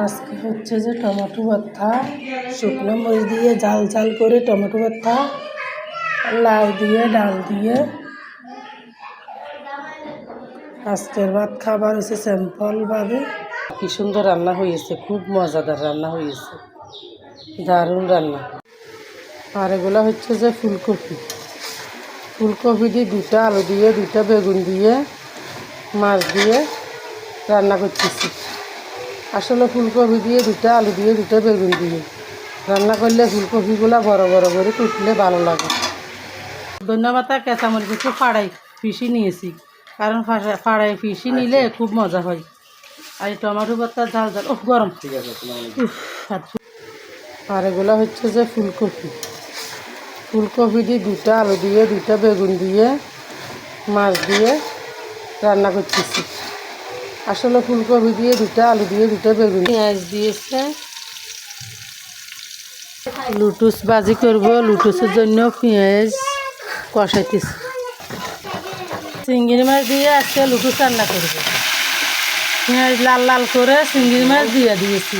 আজকে হচ্ছে যে টমেটো ভর্তা, শুকনো মরিচ দিয়ে ঝাল ঝাল করে টমেটো ভর্তা, লাউ দিয়ে ডাল দিয়ে আজকের ভাত খাবার হয়েছে সিম্পলভাবে। কি সুন্দর রান্না হয়েছে, খুব মজাদার রান্না হয়েছে, দারুণ রান্না। আর এগুলো হচ্ছে যে ফুলকপি দিয়ে দুটা আলু দিয়ে দুটা বেগুন দিয়ে মাছ দিয়ে রান্না করতেছি। আসলে ফুলকপি দিয়ে দুটা আলু দিয়ে দুটা বেগুন দিয়ে রান্না করলে ফুলকপিগুলো বড় বড় করে কুটলে ভালো লাগে। ধন্যবাদ। কাঁচামরিচ একটু ফাড়াই পিষি নিয়েছি, কারণ ফাড়াই পিষি নিলে খুব মজা হয়। আর এই টমেটো ভর্তা ঝাল ঝাল, ও গরম। আর এগুলো হচ্ছে যে ফুলকপি দিয়ে দুটা আলু দিয়ে দুটা বেগুন দিয়ে মাছ দিয়ে রান্না করতেছি। আসলে ফুলকপি দিয়ে দুটা আলু দিয়ে দুটা বেগুন, পেঁয়াজ দিয়েছে, লুটুস ভাজি করব। লুটুসের জন্য পেঁয়াজ কষাইতেছি। চিংড়ি মাছ দিয়ে আজকে লুটুস রান্না করব। পেঁয়াজ লাল লাল করে চিংড়ি মাছ দিয়ে দিয়েছি।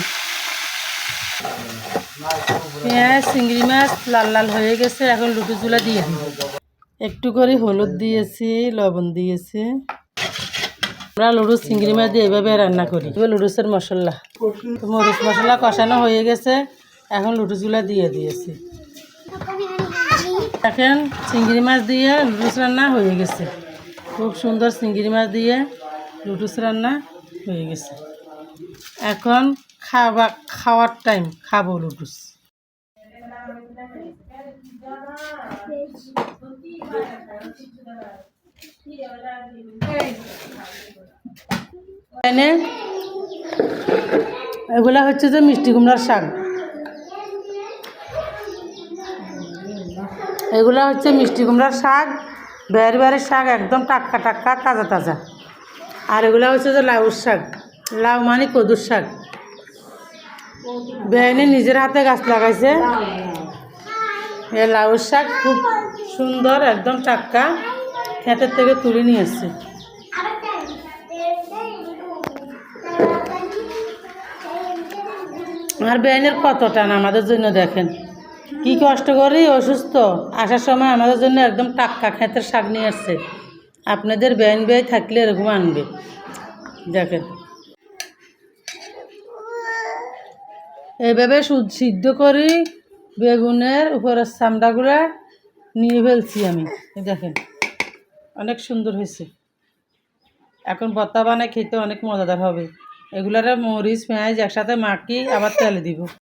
পেঁয়াজ চিংড়ি মাছ লাল লাল হয়ে গেছে, এখন লুটুসগুলো দিয়ে দিব। একটু করে হলুদ দিয়েছি, লবণ দিয়েছি। আমরা লুডুস চিংড়ি মাছ দিয়ে এইভাবে রান্না করি। লুডুসের মশলা, মরিচ মশলা কষানো হয়ে গেছে, এখন লুডুসগুলো দিয়ে দিয়েছি। এখন চিংড়ি মাছ দিয়ে লুডুস রান্না হয়ে গেছে। খুব সুন্দর চিংড়ি মাছ দিয়ে লুডুস রান্না হয়ে গেছে। এখন খাওয়ার টাইম, খাবো লুডুস। এগুলা হচ্ছে যে মিষ্টি কুমড়ার শাক। এগুলা হচ্ছে মিষ্টি কুমড়ার শাক, বের শাক, একদম টাটকা টাটকা তাজা তাজা। আর এগুলা হচ্ছে যে লাউর শাক। লাউ মানে কদুর শাক। বেআইনে নিজের হাতে গাছ লাগাইছে। এই লাউর শাক খুব সুন্দর, একদম টাটকা, ক্ষেতের থেকে তুলে নিয়ে এসছে। আর বেআইনের কত টান আমাদের জন্য, দেখেন কি কষ্ট করি। অসুস্থ আসার সময় আমাদের জন্য একদম টাটকা ক্ষেতের শাক নিয়ে আসছে। আপনাদের বেআইন বেআই থাকলে এরকম আনবে। দেখেন এইভাবে সিদ্ধ করি, বেগুনের উপরের চামড়াগুলো নিয়ে ফেলছি আমি। দেখেন অনেক সুন্দর হয়েছে। এখন ভর্তা বানায় খেতে অনেক মজাদার হবে। এগুলার মরিচ পেঁয়াজ একসাথে মাখি, আবার তেলে দিব।